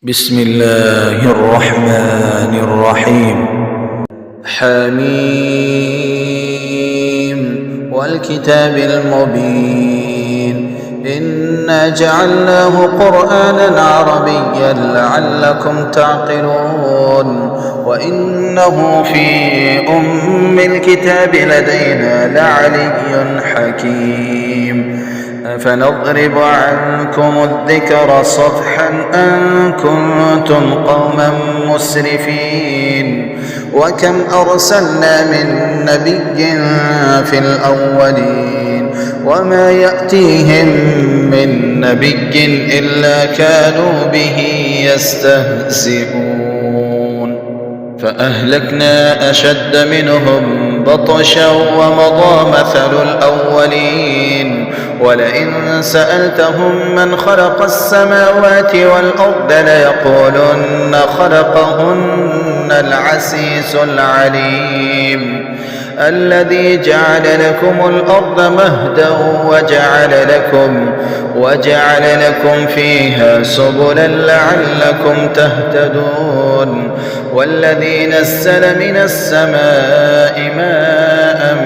بسم الله الرحمن الرحيم. حميم والكتاب المبين إنا جعلناه قرآنا عربيا لعلكم تعقلون وإنه في أم الكتاب لدينا لعلي حكيم. أفنضرب عنكم الذكر صفحا أن كنتم قوما مسرفين وكم أرسلنا من نبي في الأولين وما يأتيهم من نبي إلا كانوا به يستهزئون فأهلكنا أشد منهم بطشا ومضى مثل الأولين ولئن سألتهم من خلق السماوات والأرض ليقولن خلقهن العزيز العليم الذي جعل لكم الأرض مهدا وجعل لكم فيها سبلا لعلكم تهتدون والذي نزل من السماء ماء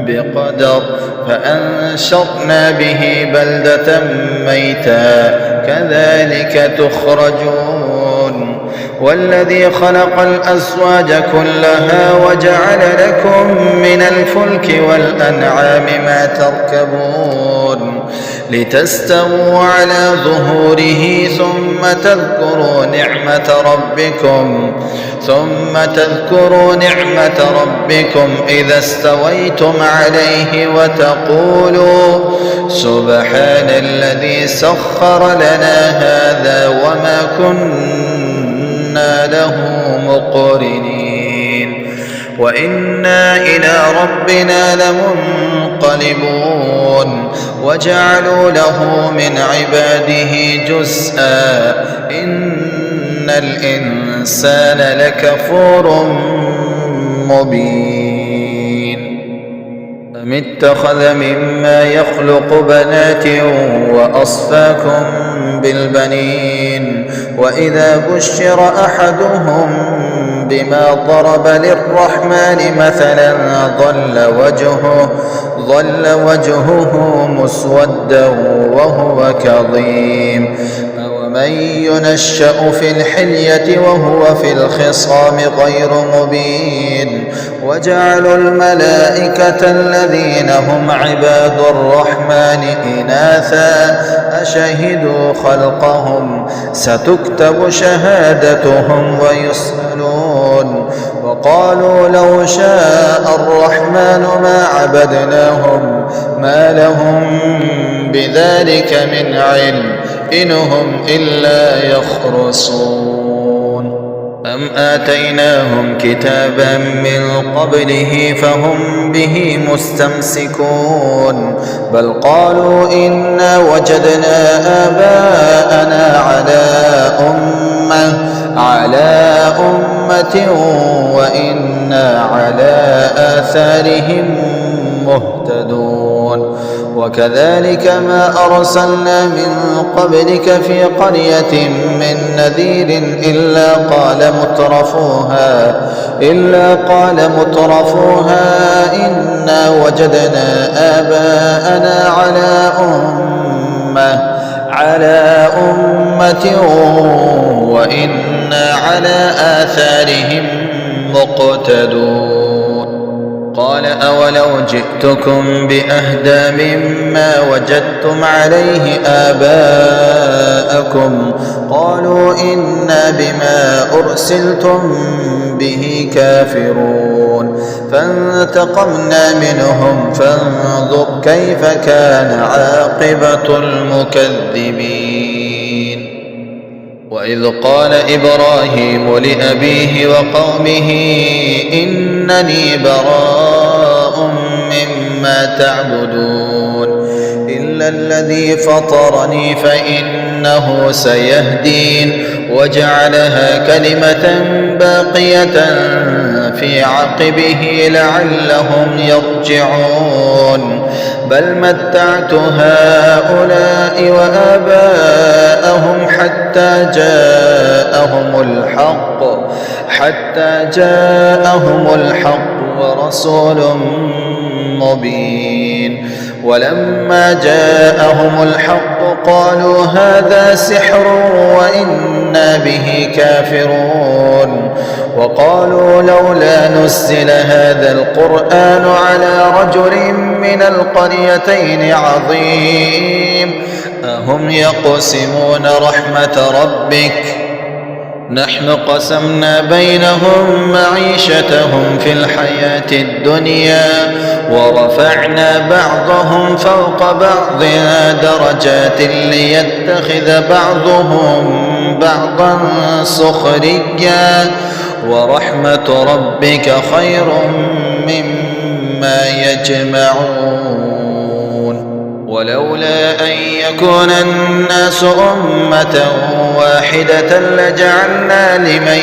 بقدر فأنشرنا به بلدة ميتا كذلك تخرجون والذي خلق الأزواج كلها وجعل لكم من الفلك والأنعام ما تركبون لتستووا على ظهوره ثم تذكروا نعمة ربكم إذا استويتم عليه وتقولوا سبحان الذي سخر لنا هذا وما كنا له مقرنين وإنا إلى ربنا لمنقلبون وجعلوا له من عباده جزءا إن الإنسان لكفور مبين أم اتخذ مما يخلق بنات وأصفاكم بالبنين وإذا بشر أحدهم بما ضرب للرحمن مثلا ظل وجهه مسودا وهو كظيم ومن ينشأ في الحلية وهو في الخصام غير مبين وجعلوا الملائكة الذين هم عباد الرحمن إناثا أشهدوا خلقهم ستكتب شهادتهم ويسألون وقالوا لو شاء الرحمن ما عبدناهم ما لهم بذلك من علم إنهم إلا يخرصون أم آتيناهم كتابا من قبله فهم به مستمسكون بل قالوا إنا وجدنا آباءنا على أمة وإنا على آثارهم مهتدون وكذلك ما أرسلنا من قبلك في قرية من نذير إلا قال مترفوها إنا وجدنا آباءنا على أمة وإنا على آثارهم مقتدون قال أولو جئتكم بأهدى مما وجدتم عليه آباءكم قالوا إنا بما أرسلتم به كافرون فانتقمنا منهم فانظر كيف كان عاقبة المكذبين وإذ قال إبراهيم لأبيه وقومه إنني براء مما تعبدون إلا الذي فطرني فإنه سيهدين وجعلها كلمة باقية في عقبه لعلهم يرجعون بل متعت هؤلاء وآباءهم حتى جاءهم الحق ورسول مبين ولما جاءهم الحق قالوا هذا سحر وإنا به كافرون وقالوا لولا نزل هذا القرآن على رجل من القريتين عظيم أهم يقسمون رحمة ربك نحن قسمنا بينهم معيشتهم في الحياة الدنيا ورفعنا بعضهم فوق بعض درجات ليتخذ بعضهم بعضا سخريا ورحمة ربك خير مما يجمعون ولولا أن يكون الناس أمة واحدة لجعلنا لمن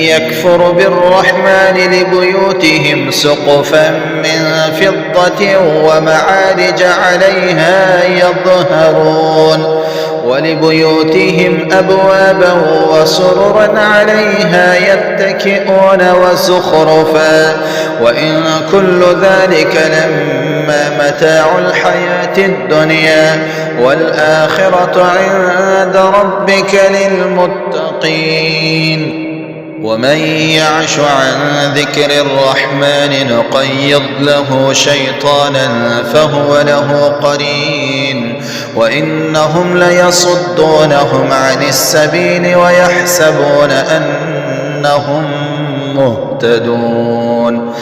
يكفر بالرحمن لبيوتهم سقفا من فضة ومعارج عليها يظهرون ولبيوتهم أبوابا وسررا عليها يتكئون وزخرفا وإن كل ذلك لما متاع الحياة الدنيا والآخرة عند ربك للمتقين ومن يعش عن ذكر الرحمن نقيض له شيطانا فهو له قرين وإنهم ليصدونهم عن السبيل ويحسبون أنهم مهتدون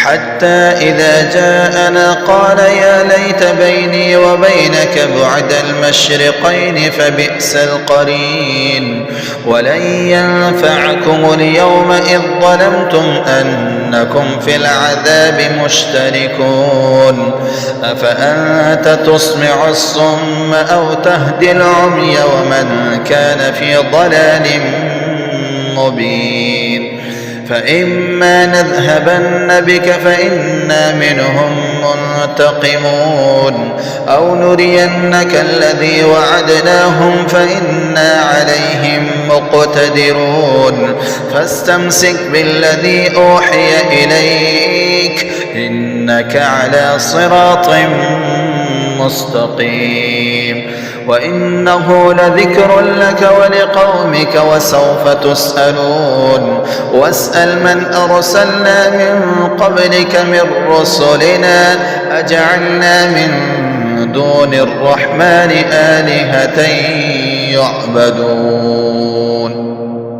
حتى إذا جاءنا قال يا ليت بيني وبينك بعد المشرقين فبئس القرين ولن ينفعكم اليوم إذ ظلمتم أنكم في العذاب مشتركون أفأنت تسمع الصم أو تهدي العمي ومن كان في ضلال مبين فإما نذهبن بك فإنا منهم منتقمون أو نرينك الذي وعدناهم فإنا عليهم مقتدرون فاستمسك بالذي أوحي إليك إنك على صراط مستقيم وإنه لذكر لك ولقومك وسوف تسألون واسأل من أرسلنا من قبلك من رسلنا أجعلنا من دون الرحمن آلهة يعبدون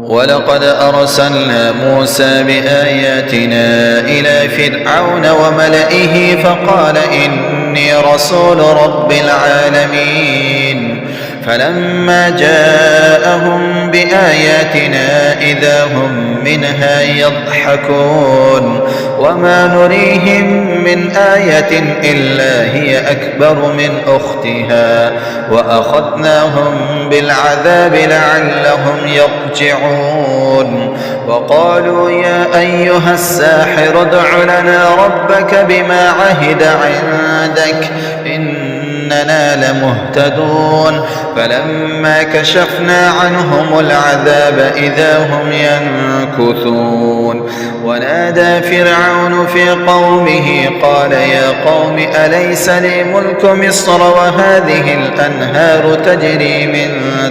ولقد أرسلنا موسى بآياتنا إلى فرعون وملئه فقال إني رسول رب العالمين فلما جاءهم بآياتنا إذا هم منها يضحكون وما نريهم من آية إلا هي أكبر من أختها وأخذناهم بالعذاب لعلهم يرجعون وقالوا يا أيها الساحر ادع لنا ربك بما عهد عندك إننا لمهتدون فلما كشفنا عنهم العذاب إذا هم ينكثون ونادى فرعون في قومه قال يا قوم أليس لي ملك مصر وهذه الأنهار تجري من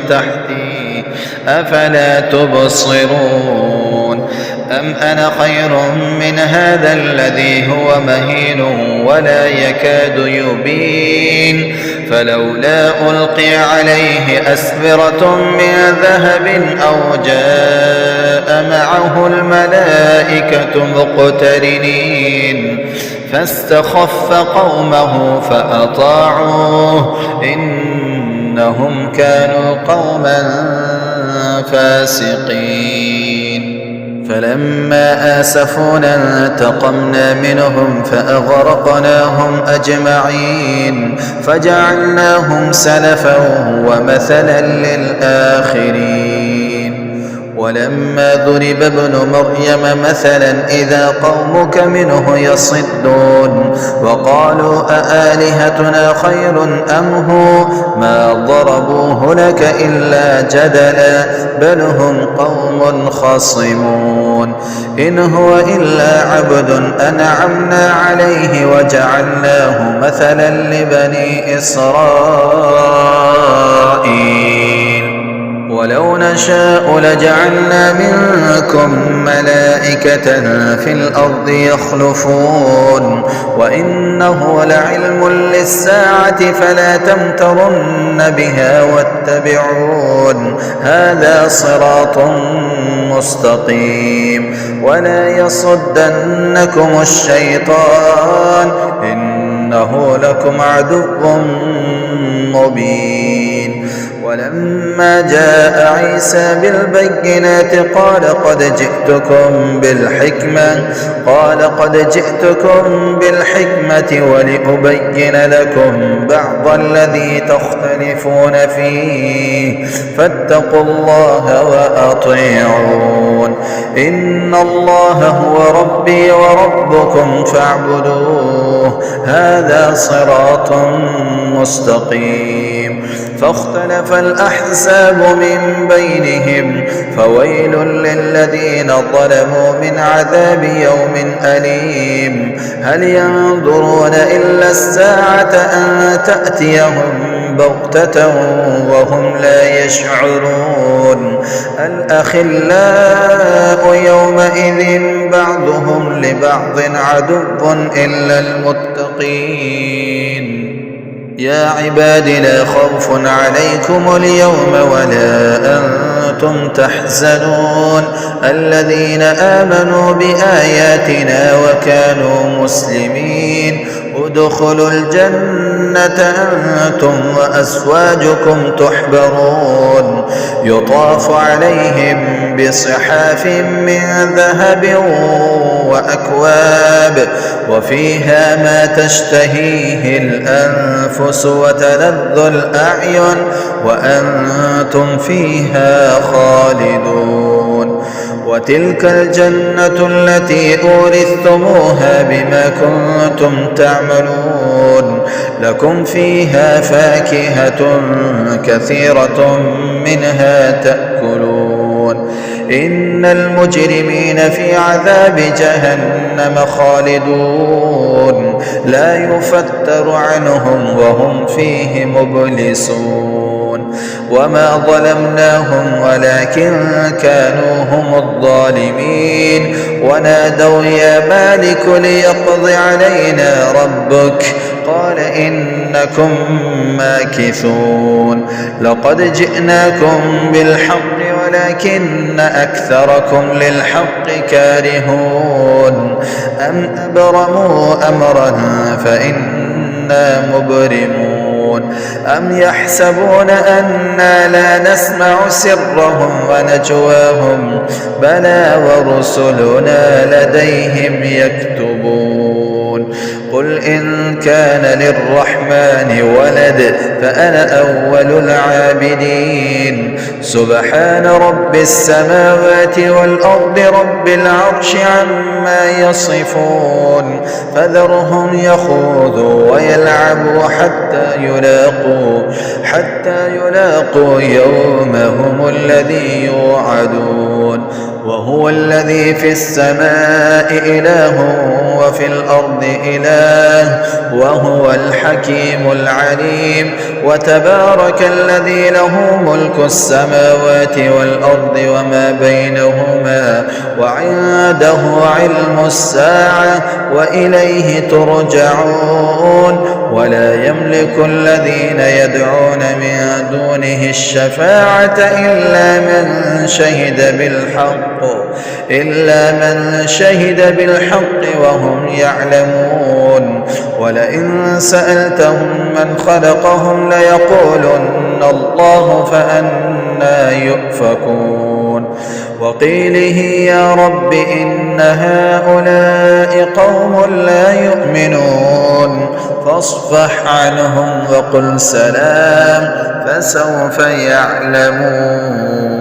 تحتي أفلا تبصرون أم أنا خير من هذا الذي هو مهين ولا يكاد يبين فلولا ألقي عليه أسورة من ذهب أو جاء معه الملائكة مقترنين فاستخف قومه فأطاعوه إنهم كانوا قوما فاسقين فلما آسفونا انتقمنا منهم فأغرقناهم أجمعين فجعلناهم سلفا ومثلا للآخرين ولما ضرب ابن مريم مثلا إذا قومك منه يصدون وقالوا أآلهتنا خير أم هو ما ضربوه لك إلا جدلا بل هم قوم خصمون إن هو إلا عبد أنعمنا عليه وجعلناه مثلا لبني إسرائيل ولو نشاء لجعلنا منكم ملائكة في الأرض يخلفون وإنه لعلم للساعة فلا تمترن بها واتبعون هذا صراط مستقيم ولا يصدنكم الشيطان إنه لكم عدو مبين ولما جاء عيسى بالبينات قال قد جئتكم بالحكمة ولأبين لكم بعض الذي تختلفون فيه فاتقوا الله وأطيعون إن الله هو ربي وربكم فاعبدوه هذا صراط مستقيم فاختلف الأحزاب من بينهم فويل للذين ظلموا من عذاب يوم أليم هل ينظرون إلا الساعة أن تأتيهم بغتة وهم لا يشعرون الأخلاء يومئذ بعضهم لبعض عدو إلا المتقين يا عباد لا خوف عليكم اليوم ولا أنتم تحزنون الذين آمنوا بآياتنا وكانوا مسلمين ادخلوا الجنة أنتم وأزواجكم تحبرون يطاف عليهم بصحاف من ذهب وأكواب وفيها ما تشتهيه الأنفس وتلذ الأعين وأنتم فيها خالدون وتلك الجنة التي أورثتموها بما كنتم تعملون لكم فيها فاكهة كثيرة منها تأكلون إن المجرمين في عذاب جهنم خالدون لا يفتر عنهم وهم فيه مبلسون وما ظلمناهم ولكن كانوا هم الظالمين ونادوا يا مالك ليقض علينا ربك قال إنكم ماكثون لقد جئناكم بالحق ولكن أكثركم للحق كارهون أم أبرموا أمرا فإنا مبرمون أم يحسبون أنا لا نسمع سرهم ونجواهم بلى ورسلنا لديهم يكتبون قل إن كان للرحمن ولد فأنا أول العابدين سبحان رب السماوات والأرض رب العرش عما يصفون فذرهم يخوضوا ويلعبوا حتى يلاقوا يومهم الذي يوعدون وهو الذي في السماء إله وفي الأرض إله وهو الحكيم العليم وتبارك الذي له ملك السماوات والأرض وما بينهما وعنده علم الساعة وإليه ترجعون ولا يملك الذين يدعون من دونه الشفاعة إلا من شهد بالحق وهم يعلمون ولئن سألتهم من خلقهم ليقولن الله فأنى يؤفكون وقيله يا رب إن هؤلاء قوم لا يؤمنون فاصفح عنهم وقل سلام فسوف يعلمون.